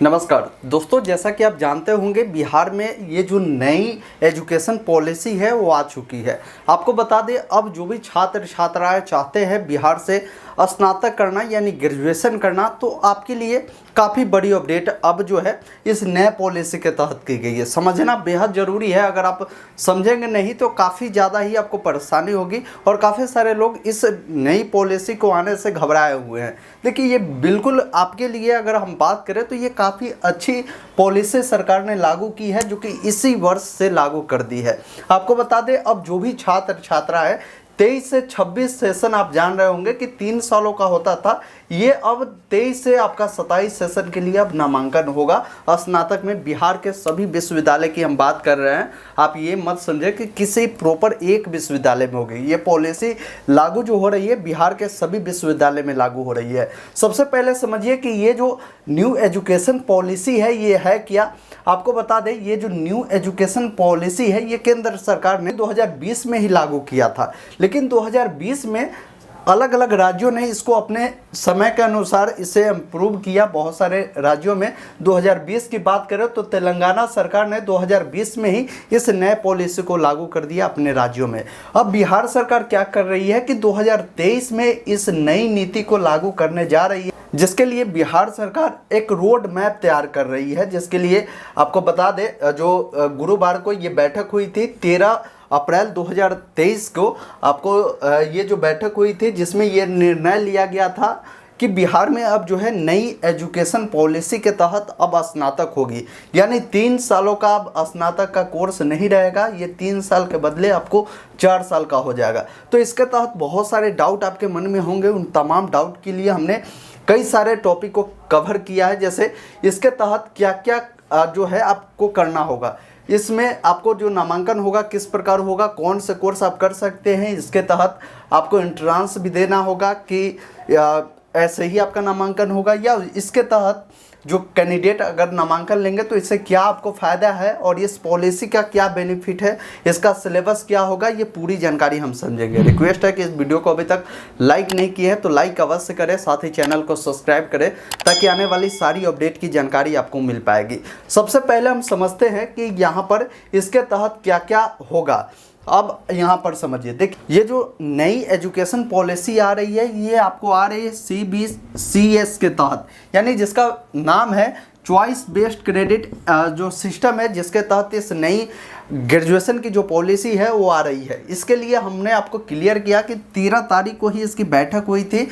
नमस्कार दोस्तों, जैसा कि आप जानते होंगे बिहार में ये जो नई एजुकेशन पॉलिसी है वो आ चुकी है। आपको बता दें, अब जो भी छात्र छात्राएं चाहते हैं बिहार से स्नातक करना यानी ग्रेजुएशन करना, तो आपके लिए काफ़ी बड़ी अपडेट अब जो है इस नए पॉलिसी के तहत की गई है। समझना बेहद ज़रूरी है। अगर आप समझेंगे नहीं तो काफ़ी ज़्यादा ही आपको परेशानी होगी और काफ़ी सारे लोग इस नई पॉलिसी को आने से घबराए हुए हैं। देखिए, ये बिल्कुल आपके लिए अगर हम बात करें तो ये काफ़ी अच्छी पॉलिसी सरकार ने लागू की है, जो कि इसी वर्ष से लागू कर दी है। आपको बता दें, अब जो भी छात्र छात्रा है 23 से 26 सेशन, आप जान रहे होंगे कि 3 सालों का होता था, ये अब 23 से आपका 27 सेशन के लिए अब नामांकन होगा स्नातक में। बिहार के सभी विश्वविद्यालय की हम बात कर रहे हैं। आप ये मत समझे कि किसी प्रॉपर एक विश्वविद्यालय में होगी। ये पॉलिसी लागू जो हो रही है बिहार के सभी विश्वविद्यालय में लागू हो रही है। सबसे पहले समझिए कि ये जो न्यू एजुकेशन पॉलिसी है ये है क्या। आपको बता दें, ये जो न्यू एजुकेशन पॉलिसी है ये केंद्र सरकार ने 2020 में ही लागू किया था, लेकिन 2020 में अलग अलग राज्यों ने इसको अपने समय के अनुसार इसे इम्प्रूव किया। बहुत सारे राज्यों में 2020 की बात करें तो तेलंगाना सरकार ने 2020 में ही इस नए पॉलिसी को लागू कर दिया अपने राज्यों में। अब बिहार सरकार क्या कर रही है कि 2023 में इस नई नीति को लागू करने जा रही है, जिसके लिए बिहार सरकार एक रोड मैप तैयार कर रही है। जिसके लिए आपको बता दें, जो गुरुवार को ये बैठक हुई थी 13 अप्रैल 2023 को, आपको ये जो बैठक हुई थी जिसमें ये निर्णय लिया गया था कि बिहार में अब जो है नई एजुकेशन पॉलिसी के तहत अब स्नातक होगी, यानी 3 सालों का अब स्नातक का कोर्स नहीं रहेगा। ये 3 साल के बदले आपको 4 साल का हो जाएगा। तो इसके तहत बहुत सारे डाउट आपके मन में होंगे। उन तमाम डाउट के लिए हमने कई सारे टॉपिक को कवर किया है। जैसे इसके तहत क्या क्या जो है आपको करना होगा, इसमें आपको जो नामांकन होगा किस प्रकार होगा, कौन से कोर्स आप कर सकते हैं, इसके तहत आपको एंट्रांस भी देना होगा कि ऐसे ही आपका नामांकन होगा, या इसके तहत जो कैंडिडेट अगर नामांकन लेंगे तो इससे क्या आपको फ़ायदा है और इस पॉलिसी का क्या बेनिफिट है, इसका सिलेबस क्या होगा, ये पूरी जानकारी हम समझेंगे। रिक्वेस्ट है कि इस वीडियो को अभी तक लाइक नहीं किया है तो लाइक अवश्य करें, साथ ही चैनल को सब्सक्राइब करें ताकि आने वाली सारी अपडेट की जानकारी आपको मिल पाएगी। सबसे पहले हम समझते हैं कि यहाँ पर इसके तहत क्या क्या होगा। अब यहाँ पर समझिए, देखिए ये जो नई एजुकेशन पॉलिसी आ रही है ये आपको आ रही है CBCS के तहत, यानी जिसका नाम है चॉइस बेस्ड क्रेडिट जो सिस्टम है, जिसके तहत इस नई ग्रेजुएशन की जो पॉलिसी है वो आ रही है। इसके लिए हमने आपको क्लियर किया कि 13 तारीख को ही इसकी बैठक हुई थी,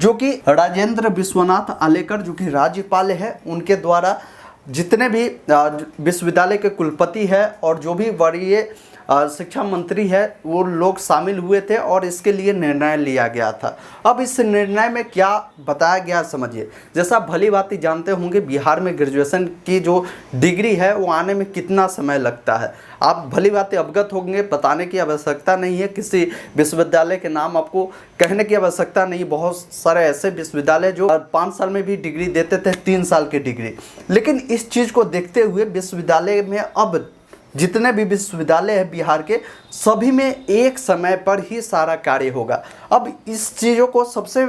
जो कि राजेंद्र विश्वनाथ आलेकर जो कि राज्यपाल है उनके द्वारा जितने भी विश्वविद्यालय के कुलपति है और जो भी वरीय शिक्षा मंत्री है वो लोग शामिल हुए थे और इसके लिए निर्णय लिया गया था। अब इस निर्णय में क्या बताया गया समझिए। जैसा आप भली भांति जानते होंगे बिहार में ग्रेजुएशन की जो डिग्री है वो आने में कितना समय लगता है, आप भली भांति अवगत होंगे। बताने की आवश्यकता नहीं है, किसी विश्वविद्यालय के नाम आपको कहने की आवश्यकता नहीं। बहुत सारे ऐसे विश्वविद्यालय जो 5 साल में भी डिग्री देते थे, 3 साल की डिग्री। लेकिन इस चीज़ को देखते हुए विश्वविद्यालय में अब जितने भी विश्वविद्यालय है बिहार के सभी में एक समय पर ही सारा कार्य होगा। अब इस चीज़ों को सबसे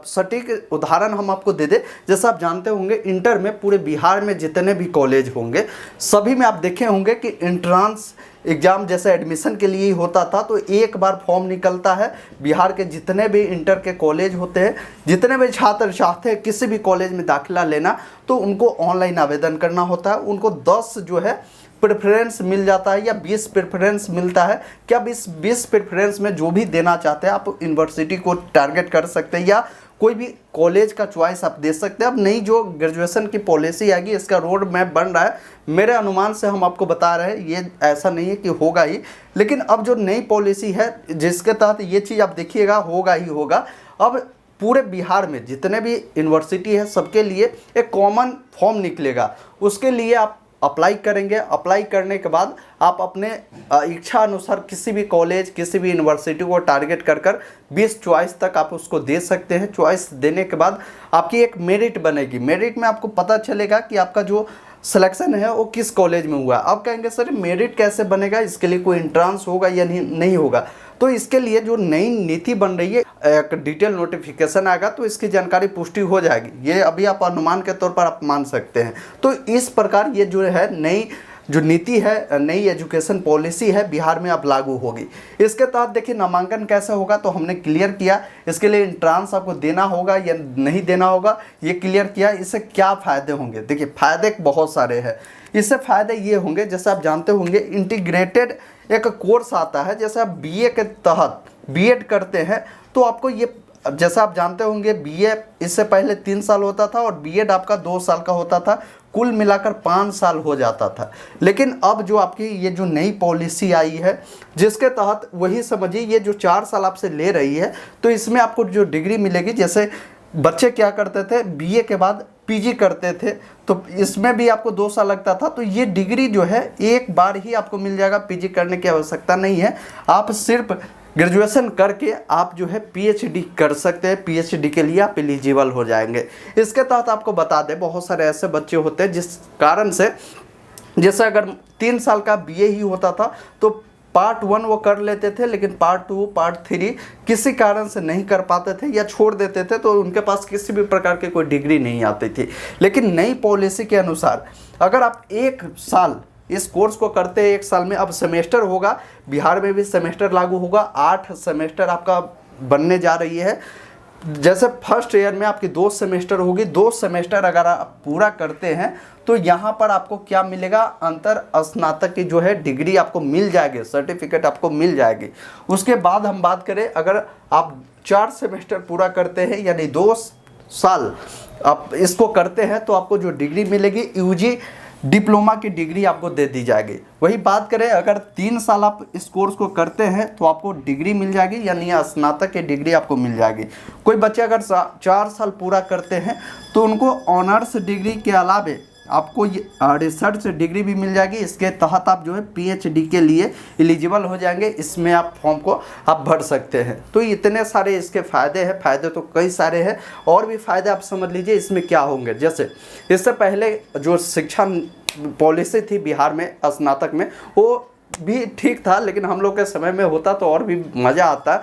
सटीक उदाहरण हम आपको दे दें। जैसा आप जानते होंगे इंटर में पूरे बिहार में जितने भी कॉलेज होंगे सभी में आप देखे होंगे कि एंट्रांस एग्ज़ाम जैसे एडमिशन के लिए ही होता था, तो एक बार फॉर्म निकलता है। बिहार के जितने भी इंटर के कॉलेज होते हैं, जितने भी छात्र चाहते हैं किसी भी कॉलेज में दाखिला लेना, तो उनको ऑनलाइन आवेदन करना होता है। उनको 10 जो है प्रेफरेंस मिल जाता है या 20 प्रेफरेंस मिलता है। क्या 20 प्रेफरेंस में जो भी देना चाहते हैं आप यूनिवर्सिटी को टारगेट कर सकते हैं या कोई भी कॉलेज का चॉइस आप दे सकते हैं। अब नई जो ग्रेजुएशन की पॉलिसी आएगी इसका रोड मैप बन रहा है। मेरे अनुमान से हम आपको बता रहे हैं, ये ऐसा नहीं है कि होगा ही, लेकिन अब जो नई पॉलिसी है जिसके तहत ये चीज़ आप देखिएगा होगा ही होगा। अब पूरे बिहार में जितने भी यूनिवर्सिटी है सबके लिए एक कॉमन फॉर्म निकलेगा, उसके लिए आप अप्लाई करेंगे। अप्लाई करने के बाद आप अपने इच्छा अनुसार किसी भी कॉलेज किसी भी यूनिवर्सिटी को टारगेट कर 20 चॉइस तक आप उसको दे सकते हैं। चॉइस देने के बाद आपकी एक मेरिट बनेगी। मेरिट में आपको पता चलेगा कि आपका जो सिलेक्शन है वो किस कॉलेज में हुआ। अब कहेंगे सर मेरिट कैसे बनेगा, इसके लिए कोई एंट्रांस होगा या नहीं होगा। तो इसके लिए जो नई नीति बन रही है, एक डिटेल नोटिफिकेशन आएगा तो इसकी जानकारी पुष्टि हो जाएगी। ये अभी आप अनुमान के तौर पर आप मान सकते हैं। तो इस प्रकार ये जो है नई जो नीति है, नई एजुकेशन पॉलिसी है बिहार में अब लागू होगी। इसके तहत देखिए नामांकन कैसे होगा तो हमने क्लियर किया। इसके लिए एंट्रांस आपको देना होगा या नहीं देना होगा ये क्लियर किया। इससे क्या फ़ायदे होंगे, देखिए फ़ायदे बहुत सारे हैं। इससे फ़ायदे ये होंगे, जैसे आप जानते होंगे इंटीग्रेटेड एक कोर्स आता है। जैसे आप बीए के तहत बीएड करते हैं तो आपको ये, जैसा आप जानते होंगे बीए इससे पहले 3 साल होता था और बीएड आपका 2 साल का होता था, कुल मिलाकर 5 साल हो जाता था। लेकिन अब जो आपकी ये जो नई पॉलिसी आई है जिसके तहत वही समझिए ये जो 4 साल आपसे ले रही है तो इसमें आपको जो डिग्री मिलेगी, जैसे बच्चे क्या करते थे बीए के बाद पीजी करते थे तो इसमें भी आपको 2 साल लगता था, तो ये डिग्री जो है एक बार ही आपको मिल जाएगा, पीजी करने की आवश्यकता नहीं है। आप सिर्फ ग्रेजुएशन करके आप जो है पीएचडी कर सकते हैं, पीएचडी के लिए आप एलिजिबल हो जाएंगे। इसके तहत आपको बता दें बहुत सारे ऐसे बच्चे होते हैं जिस कारण से, जैसे अगर 3 साल का बीए ही होता था तो पार्ट 1 वो कर लेते थे लेकिन पार्ट 2 पार्ट 3 किसी कारण से नहीं कर पाते थे या छोड़ देते थे, तो उनके पास किसी भी प्रकार की कोई डिग्री नहीं आती थी। लेकिन नई पॉलिसी के अनुसार अगर आप 1 साल इस कोर्स को करते हैं, 1 साल में अब सेमेस्टर होगा, बिहार में भी सेमेस्टर लागू होगा, 8 सेमेस्टर आपका बनने जा रही है। जैसे फर्स्ट ईयर में आपकी 2 सेमेस्टर होगी, 2 सेमेस्टर अगर आप पूरा करते हैं तो यहाँ पर आपको क्या मिलेगा, अंतर स्नातक की जो है डिग्री आपको मिल जाएगी, सर्टिफिकेट आपको मिल जाएगी। उसके बाद हम बात करें अगर आप 4 सेमेस्टर पूरा करते हैं यानी 2 साल आप इसको करते हैं तो आपको जो डिग्री मिलेगी यूजी डिप्लोमा की डिग्री आपको दे दी जाएगी। वही बात करें अगर 3 साल आप इस कोर्स को करते हैं तो आपको डिग्री मिल जाएगी यानी स्नातक की डिग्री आपको मिल जाएगी। कोई बच्चे अगर 4 साल पूरा करते हैं तो उनको ऑनर्स डिग्री के अलावे आपको ये रिसर्च डिग्री भी मिल जाएगी। इसके तहत आप जो है पीएचडी के लिए एलिजिबल हो जाएंगे। इसमें आप फॉर्म को आप भर सकते हैं। तो इतने सारे इसके फ़ायदे हैं, फ़ायदे तो कई सारे हैं। और भी फ़ायदे आप समझ लीजिए इसमें क्या होंगे। जैसे इससे पहले जो शिक्षा पॉलिसी थी बिहार में स्नातक में वो भी ठीक था, लेकिन हम लोग के समय में होता तो और भी मज़ा आता।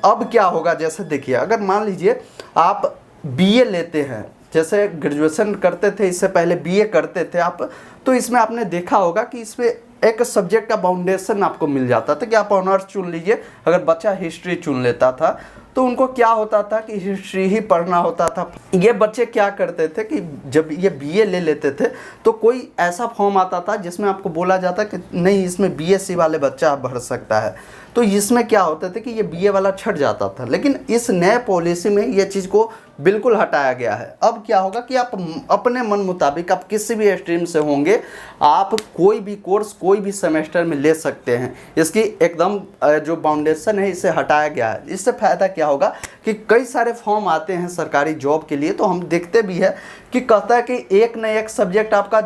अब क्या होगा, जैसे देखिए अगर मान लीजिए आप बीए लेते हैं, जैसे ग्रेजुएशन करते थे इससे पहले बीए करते थे आप, तो इसमें आपने देखा होगा कि इसमें एक सब्जेक्ट का फाउंडेशन आपको मिल जाता था कि आप ऑनर्स चुन लीजिए। अगर बच्चा हिस्ट्री चुन लेता था तो उनको क्या होता था कि हिस्ट्री ही पढ़ना होता था। ये बच्चे क्या करते थे कि जब ये बीए ले लेते थे तो कोई ऐसा फॉर्म आता था जिसमें आपको बोला जाता कि नहीं इसमें बीएससी वाले बच्चा भर सकता है, तो इसमें क्या होता था कि ये बीए वाला छट जाता था। लेकिन इस नए पॉलिसी में ये चीज़ को बिल्कुल हटाया गया है। अब क्या होगा कि आप अपने मन मुताबिक आप किसी भी स्ट्रीम से होंगे, आप कोई भी कोर्स कोई भी सेमेस्टर में ले सकते हैं। इसकी एकदम जो फाउंडेशन है इसे हटाया गया है। इससे फ़ायदा क्या होगा कि कई सारे फॉर्म आते हैं सरकारी जॉब के लिए, तो हम देखते भी है कि कहता है कि एक न एक सब्जेक्ट आपका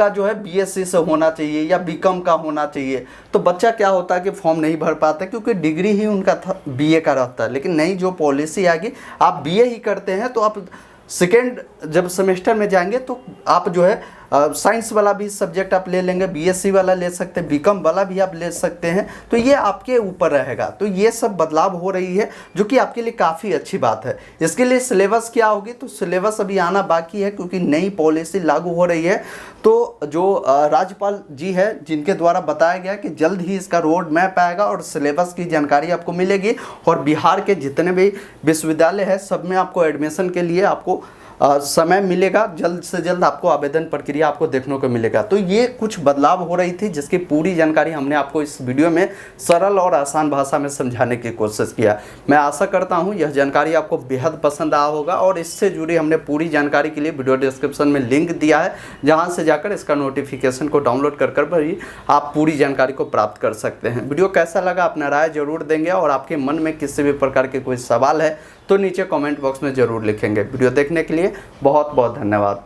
जो है बीएससी से होना चाहिए या बीकॉम का होना चाहिए। तो बच्चा क्या होता है कि फॉर्म नहीं भर पाता क्योंकि डिग्री ही उनका बीए का रहता है। लेकिन नई जो पॉलिसी आएगी, आप बीए ही करते हैं तो आप सेकेंड जब सेमेस्टर में जाएंगे तो आप जो है साइंस वाला भी सब्जेक्ट आप ले लेंगे, बीएससी वाला ले सकते हैं, बीकॉम वाला भी आप ले सकते हैं। तो ये आपके ऊपर रहेगा। तो ये सब बदलाव हो रही है जो कि आपके लिए काफ़ी अच्छी बात है। इसके लिए सिलेबस क्या होगी, तो सिलेबस अभी आना बाकी है क्योंकि नई पॉलिसी लागू हो रही है। तो जो राज्यपाल जी है जिनके द्वारा बताया गया कि जल्द ही इसका रोड मैप आएगा और सिलेबस की जानकारी आपको मिलेगी। और बिहार के जितने भी विश्वविद्यालय है सब में आपको एडमिशन के लिए आपको समय मिलेगा। जल्द से जल्द आपको आवेदन प्रक्रिया आपको देखने को मिलेगा। तो ये कुछ बदलाव हो रही थी जिसकी पूरी जानकारी हमने आपको इस वीडियो में सरल और आसान भाषा में समझाने की कोशिश किया। मैं आशा करता हूँ यह जानकारी आपको बेहद पसंद आया होगा। और इससे जुड़ी हमने पूरी जानकारी के लिए वीडियो डिस्क्रिप्शन में लिंक दिया है, जहाँ से जाकर इसका नोटिफिकेशन को डाउनलोड कर भी आप पूरी जानकारी को प्राप्त कर सकते हैं। वीडियो कैसा लगा अपना राय जरूर देंगे और आपके मन में किसी भी प्रकार के कोई सवाल है तो नीचे कमेंट बॉक्स में ज़रूर लिखेंगे। वीडियो देखने के लिए बहुत बहुत धन्यवाद।